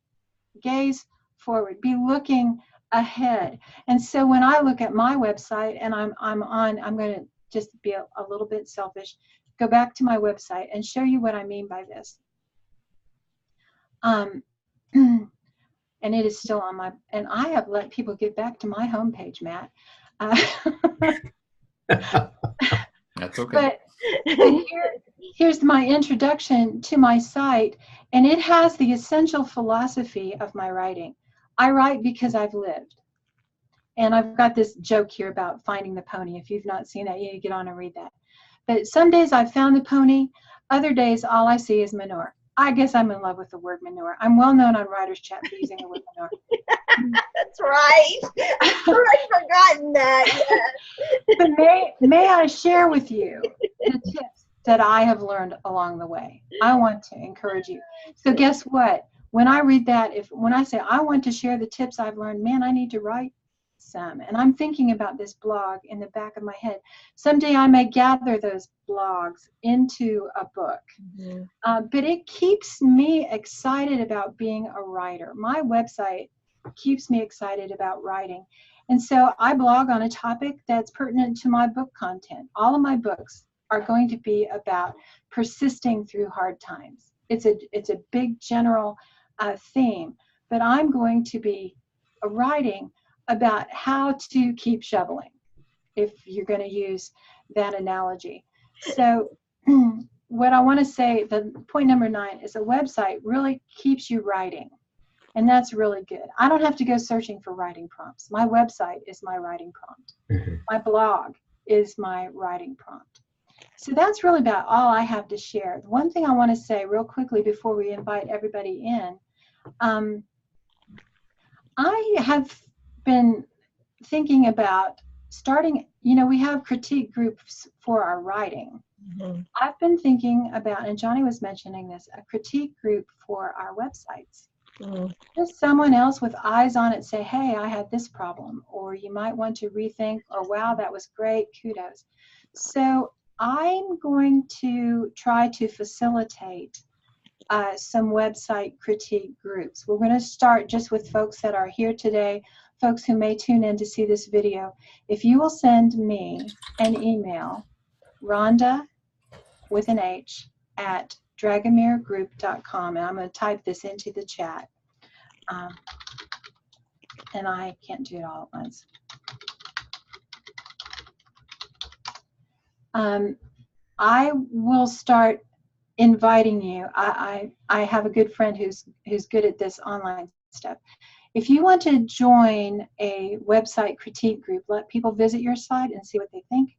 Gaze forward. Be looking ahead. And so when I look at my website and I'm going to just be a little bit selfish, go back to my website and show you what I mean by this. And it is still on my, and I have let people get back to my homepage, Matt. That's okay. But here's my introduction to my site, and it has the essential philosophy of my writing. I write because I've lived. And I've got this joke here about finding the pony. If you've not seen that, you need to get on and read that. But some days I've found the pony. Other days, all I see is manure. I guess I'm in love with the word manure. I'm well known on Writer's Chat for using the word manure. That's right. I'd forgotten that. Yes. But may I share with you the tips that I have learned along the way? I want to encourage you. So guess what? When I read that, when I say I want to share the tips I've learned, man, I need to write some. And I'm thinking about this blog in the back of my head. Someday I may gather those blogs into a book. But it keeps me excited about being a writer. My website keeps me excited about writing. And so I blog on a topic that's pertinent to my book content. All of my books are going to be about persisting through hard times. It's a big general theme, but I'm going to be writing about how to keep shoveling, if you're going to use that analogy. So what I want to say, the point number 9 is a website really keeps you writing. And that's really good. I don't have to go searching for writing prompts. My website is my writing prompt. Mm-hmm. My blog is my writing prompt. So that's really about all I have to share. One thing I want to say real quickly before we invite everybody in, I have been thinking about starting, we have critique groups for our writing. Mm-hmm. I've been thinking about, and Johnny was mentioning this, a critique group for our websites. Mm-hmm. Just someone else with eyes on it say, hey, I had this problem, or you might want to rethink, or wow, that was great, kudos. So I'm going to try to facilitate some website critique groups. We're going to start just with folks that are here today, folks who may tune in to see this video. If you will send me an email, Rhonda with an H at dragomirgroup.com, and I'm going to type this into the chat. And I can't do it all at once. I will start inviting you. I have a good friend who's good at this online stuff. If you want to join a website critique group, let people visit your site and see what they think.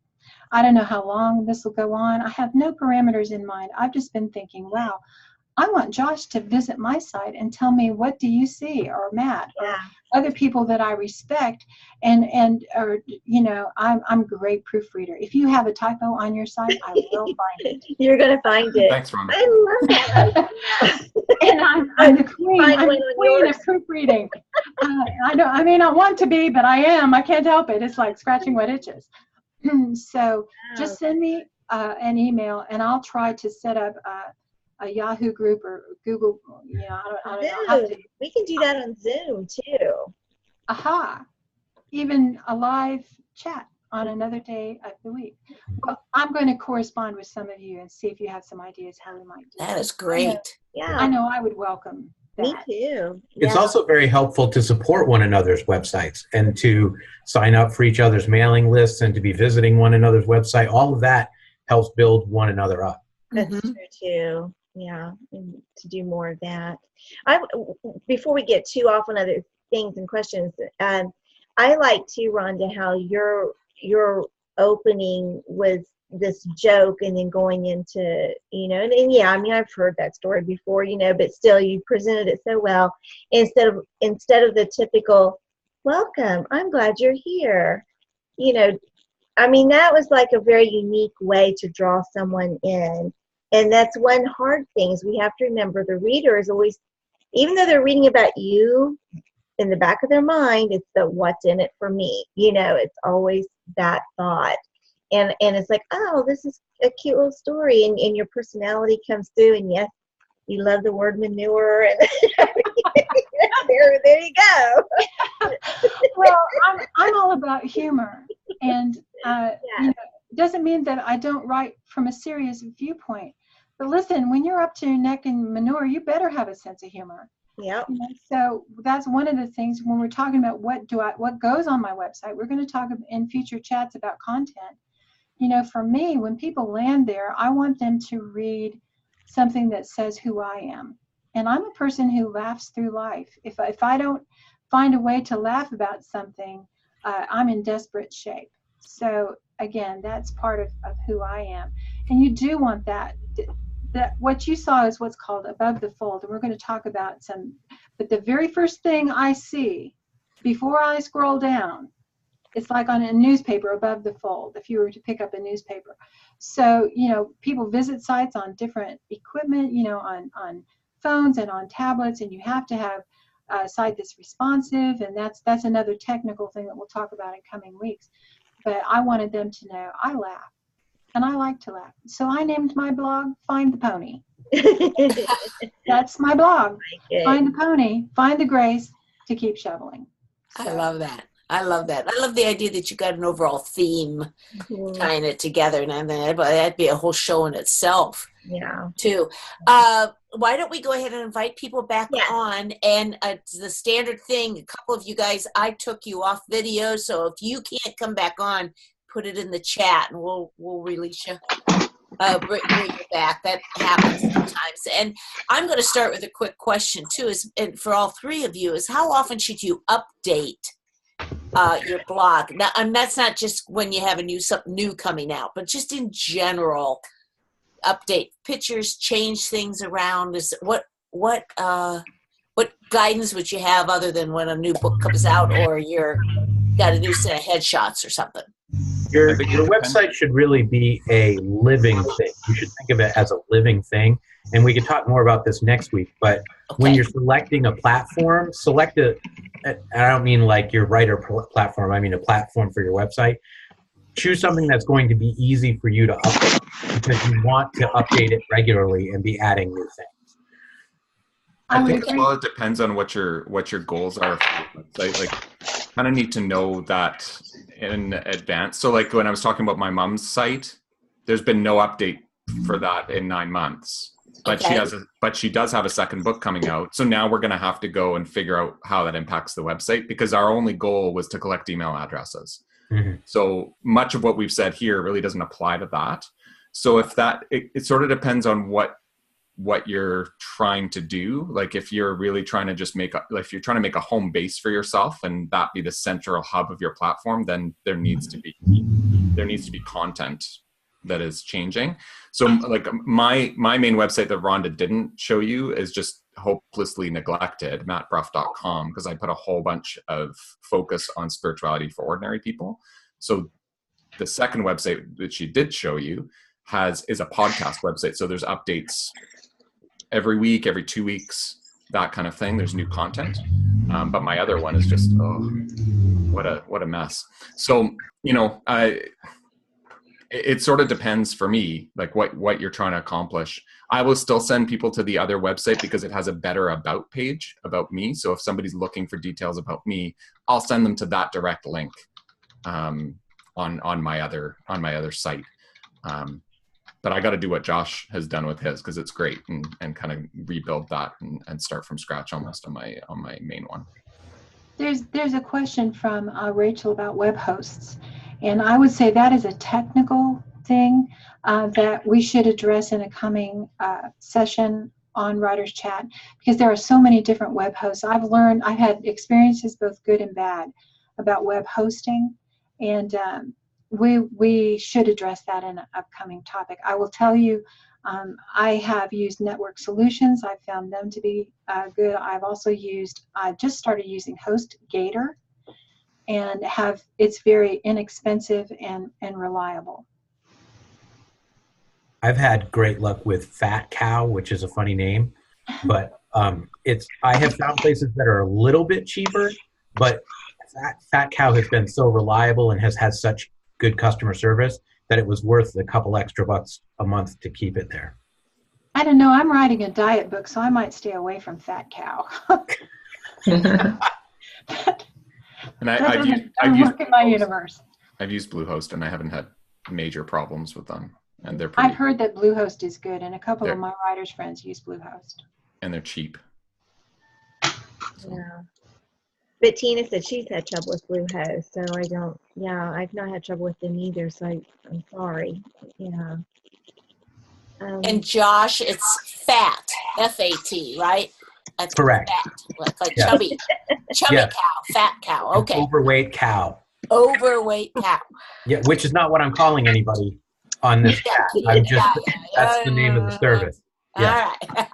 I don't know how long this will go on. I have no parameters in mind. I've just been thinking, wow, I want Josh to visit my site and tell me, what do you see? Or Matt, or other people that I respect, or I'm a great proofreader. If you have a typo on your site, I will find it. You're gonna find it. Thanks, Rhonda. I love that. And I'm the queen. I'm the queen of proofreading. I want to be, but I am. I can't help it. It's like scratching wet itches. So just send me an email, and I'll try to set up a Yahoo group or Google. I don't know how to. We can do that on Zoom too. Aha! Even a live chat on another day of the week. Well, I'm going to correspond with some of you and see if you have some ideas how we might do that. That is great. I know I would welcome that. Me too. It's also very helpful to support one another's websites and to sign up for each other's mailing lists and to be visiting one another's website. All of that helps build one another up. That's true too. Yeah, and to do more of that. Before we get too off on other things and questions, I like too, Rhonda, how your opening was this joke and then going into, I've heard that story before, but still you presented it so well. Instead of the typical, welcome, I'm glad you're here. That was like a very unique way to draw someone in. And that's one hard thing is we have to remember the reader is always, even though they're reading about you, in the back of their mind, it's the what's in it for me. It's always that thought. And it's like, oh, this is a cute little story. And your personality comes through. And yes, you love the word manure. And there you go. Well, I'm all about humor. And it doesn't mean that I don't write from a serious viewpoint. But listen, when you're up to your neck in manure, you better have a sense of humor. Yeah. So that's one of the things when we're talking about what goes on my website. We're going to talk in future chats about content. For me, when people land there, I want them to read something that says who I am. And I'm a person who laughs through life. If I don't find a way to laugh about something, I'm in desperate shape. So again, that's part of who I am. And you do want that what you saw is what's called above the fold, and we're going to talk about some, but the very first thing I see before I scroll down, it's like on a newspaper above the fold, if you were to pick up a newspaper. So, people visit sites on different equipment, on phones and on tablets, and you have to have a site that's responsive, and that's another technical thing that we'll talk about in coming weeks. But I wanted them to know I laugh. And I like to laugh. So I named my blog Find the Pony. That's my blog. Find the Pony, find the grace to keep shoveling. So. I love that. I love the idea that you got an overall theme tying it together. And that'd be a whole show in itself. Yeah. Too. why don't we go ahead and invite people back on? And the standard thing, a couple of you guys, I took you off video, so if you can't come back on, put it in the chat, and we'll release you. Bring you back. That happens sometimes. And I'm going to start with a quick question too. And for all three of you, is how often should you update your blog? Now, and that's not just when you have something new coming out, but just in general. Update pictures, change things around. What guidance would you have other than when a new book comes out or you're got a new set of headshots or something? Your website should really be a living thing. You should think of it as a living thing. And we can talk more about this next week. But when you're selecting a platform, select I don't mean like your writer platform. I mean a platform for your website. Choose something that's going to be easy for you to update because you want to update it regularly and be adding new things. I think as well it depends on what your goals are for the website. Like, kind of need to know that in advance. So like when I was talking about my mom's site, there's been no update for that in 9 months. But she does have a second book coming out. So now we're going to have to go and figure out how that impacts the website because our only goal was to collect email addresses. Mm-hmm. So much of what we've said here really doesn't apply to that. So if it sort of depends on what you're trying to do. Like if you're really trying to just if you're trying to make a home base for yourself and that be the central hub of your platform, then there needs to be content that is changing. So like my main website that Rhonda didn't show you is just hopelessly neglected, mattbruff.com, because I put a whole bunch of focus on spirituality for ordinary people. So the second website that she did show you is a podcast website. So there's updates every week, every 2 weeks, that kind of thing. There's new content. But my other one is just, what a mess. So, it sort of depends for me, like what you're trying to accomplish. I will still send people to the other website because it has a better about page about me. So if somebody's looking for details about me, I'll send them to that direct link on my other site. But I got to do what Josh has done with his because it's great and kind of rebuild that and start from scratch almost on my main one. There's a question from Rachel about web hosts. And I would say that is a technical thing that we should address in a coming session on Writers Chat because there are so many different web hosts. I've had experiences both good and bad about web hosting, and we should address that in an upcoming topic. I will tell you, I have used Network Solutions. I found them to be good. I just started using HostGator. And it's very inexpensive and reliable. I've had great luck with Fat Cow, which is a funny name, but I have found places that are a little bit cheaper, but Fat Cow has been so reliable and has had such good customer service that it was worth a couple extra bucks a month to keep it there. I don't know. I'm writing a diet book, so I might stay away from Fat Cow. And I've used Bluehost and I haven't had major problems with them. And they're I've heard that Bluehost is good, and a couple of my writers' friends use Bluehost. And they're cheap. Yeah. But Tina said she's had trouble with Bluehost, so I've not had trouble with them either, so I'm sorry. Yeah. And Josh, it's FAT, F-A-T, right? That's correct. Fat, like chubby cow, fat cow. Okay. Overweight cow. Overweight cow. Yeah, which is not what I'm calling anybody on this chat. I'm just that's the name of the service. Yeah. All right.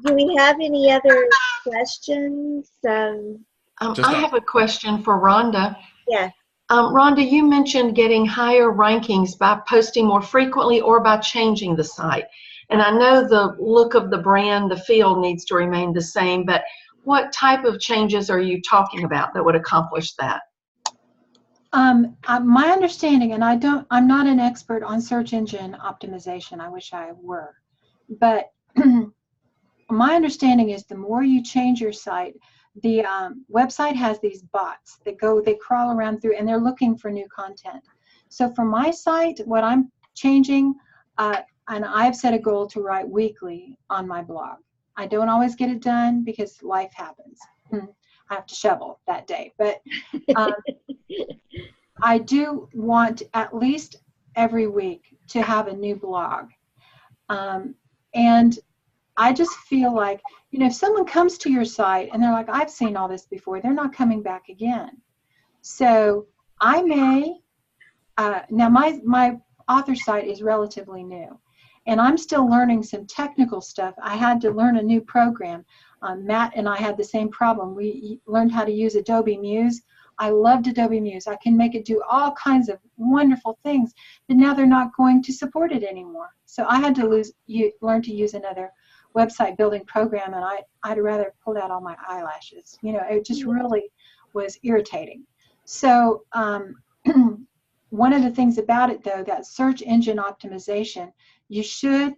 Do we have any other questions? I have a question for Rhonda. Yeah. Rhonda, you mentioned getting higher rankings by posting more frequently or by changing the site. And I know the look of the brand, the feel needs to remain the same, but what type of changes are you talking about that would accomplish that? My understanding, and I'm not an expert on search engine optimization. I wish I were, but my understanding is the more you change your site, the website has these bots that they crawl around through and they're looking for new content. So for my site, what I'm changing, and I've set a goal to write weekly on my blog. I don't always get it done because life happens. I have to shovel that day. But I do want at least every week to have a new blog. And I just feel like, if someone comes to your site and they're like, I've seen all this before, they're not coming back again. So I may, now my author site is relatively new, and I'm still learning some technical stuff. I had to learn a new program. Matt and I had the same problem. We learned how to use Adobe Muse. I loved Adobe Muse. I can make it do all kinds of wonderful things, but now they're not going to support it anymore. So I had to learn to use another website building program, and I'd rather pull out all my eyelashes. It just really was irritating. So one of the things about it, though, that search engine optimization, you should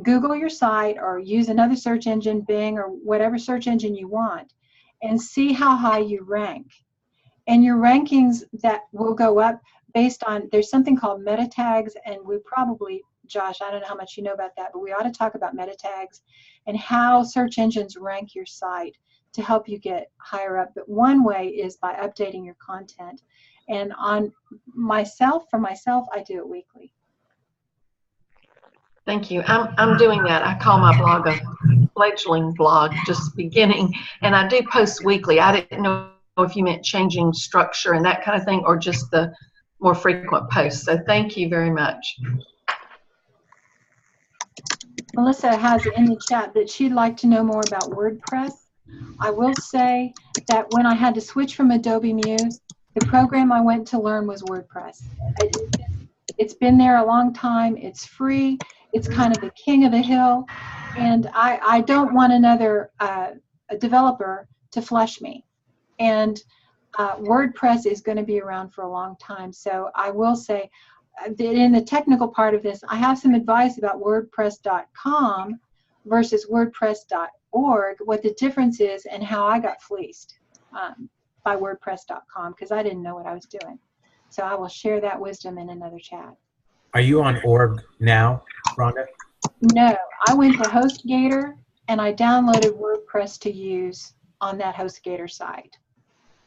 Google your site or use another search engine, Bing or whatever search engine you want, and see how high you rank. And your rankings that will go up based on, there's something called meta tags, and we probably, Josh, I don't know how much you know about that, but we ought to talk about meta tags and how search engines rank your site to help you get higher up. But one way is by updating your content. And for myself, I do it weekly. Thank you. I'm doing that. I call my blog a fledgling blog, just beginning, and I do post weekly. I didn't know if you meant changing structure and that kind of thing, or just the more frequent posts. So thank you very much. Melissa has in the chat that she'd like to know more about WordPress. I will say that when I had to switch from Adobe Muse, the program I went to learn was WordPress. It's been there a long time. It's free. It's kind of the king of the hill. And I don't want another a developer to flush me. And WordPress is going to be around for a long time. So I will say that in the technical part of this, I have some advice about WordPress.com versus WordPress.org, what the difference is and how I got fleeced by WordPress.com, because I didn't know what I was doing. So I will share that wisdom in another chat. Are you on org now, Rhonda? No, I went to HostGator and I downloaded WordPress to use on that HostGator site.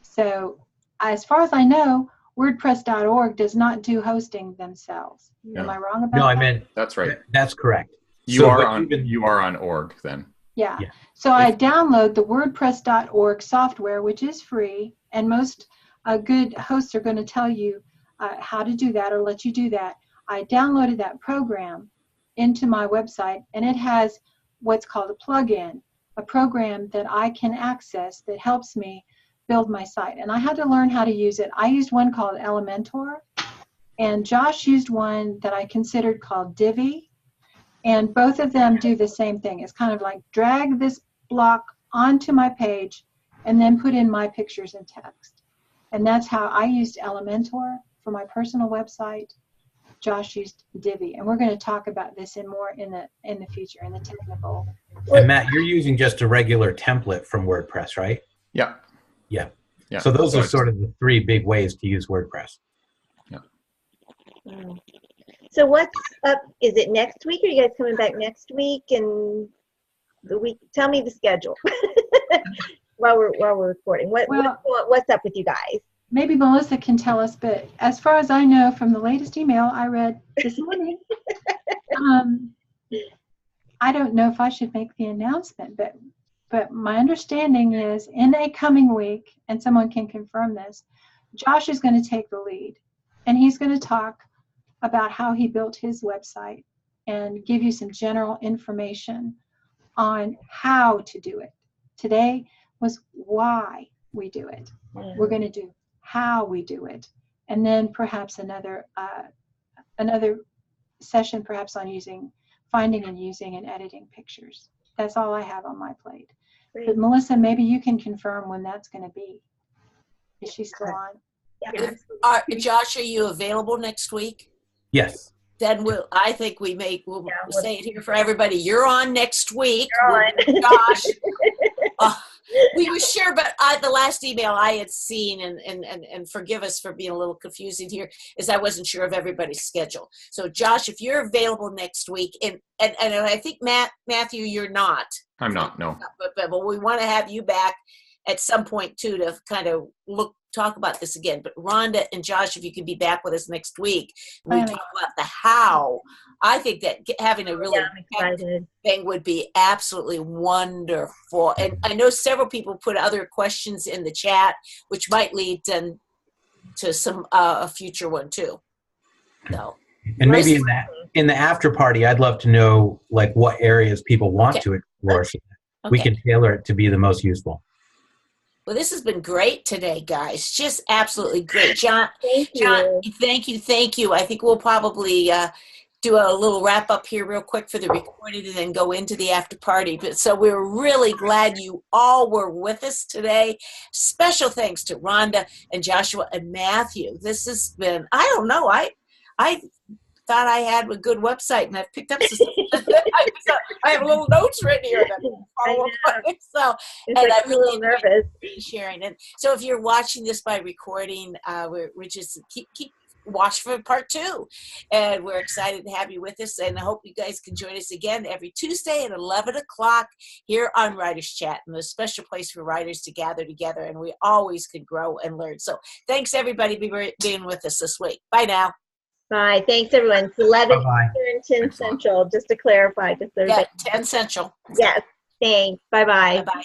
So as far as I know, WordPress.org does not do hosting themselves. No. Am I wrong about that? No, I meant That's right. That's correct. You are on org then. Yeah. So I download the WordPress.org software, which is free, and most good hosts are going to tell you how to do that or let you do that. I downloaded that program into my website, and it has what's called a plugin, a program that I can access that helps me build my site. And I had to learn how to use it. I used one called Elementor, and Josh used one that I considered called Divi. And both of them do the same thing. It's kind of like drag this block onto my page and then put in my pictures and text. And that's how I used Elementor for my personal website. Josh used Divi, and we're going to talk about this more in the future, in the technical. And Matt, you're using just a regular template from WordPress, right? Yeah. Yeah. Yeah. So those are sort of the three big ways to use WordPress. Yeah. So what's up? Is it next week? Are you guys coming back next week? And the week? Tell me the schedule while we're recording. What's up with you guys? Maybe Melissa can tell us, but as far as I know from the latest email I read this morning, I don't know if I should make the announcement, but my understanding is in a coming week, and someone can confirm this, Josh is going to take the lead, and he's going to talk about how he built his website and give you some general information on how to do it. Today was why we do it. We're going to do how we do it, and then perhaps another session perhaps on finding and using and editing pictures. That's all I have on my plate. Great. But Melissa, maybe you can confirm when that's going to be. Is she still on? Yeah. Josh, are you available next week? Yes. Then we'll say it here for everybody. You're on next week. You're on. Josh. We were sure, but the last email I had seen, and forgive us for being a little confusing here, is I wasn't sure of everybody's schedule. So Josh, if you're available next week, and I think Matthew, you're not. I'm not, no. But we want to have you back at some point too to kind of talk about this again. But Rhonda and Josh, if you could be back with us next week, we talk about the how. I think that having a really thing would be absolutely wonderful. And I know several people put other questions in the chat, which might lead then to some a future one too. So, and maybe in the after party, I'd love to know like what areas people want to explore, so we can tailor it to be the most useful. Well, this has been great today, guys. Just absolutely great. John, thank you. I think we'll probably do a little wrap up here real quick for the recording and then go into the after party. But so we're really glad you all were with us today. Special thanks to Rhonda and Joshua and Matthew. This has been, I don't know, I thought I had a good website, and I've picked up some I have little notes written here that follow up. So, and I'm really nervous sharing it. So if you're watching this by recording, we're just keep watch for part 2, and we're excited to have you with us, and I hope you guys can join us again every Tuesday at 11 o'clock here on Writers Chat, and a special place for writers to gather together, and we always can grow and learn. So thanks everybody for being with us this week. Bye now. Bye. Thanks, everyone. It's 11 Eastern, 10 Central, just to clarify. Just so 10 Central. Yes. Thanks. Bye-bye. Bye-bye.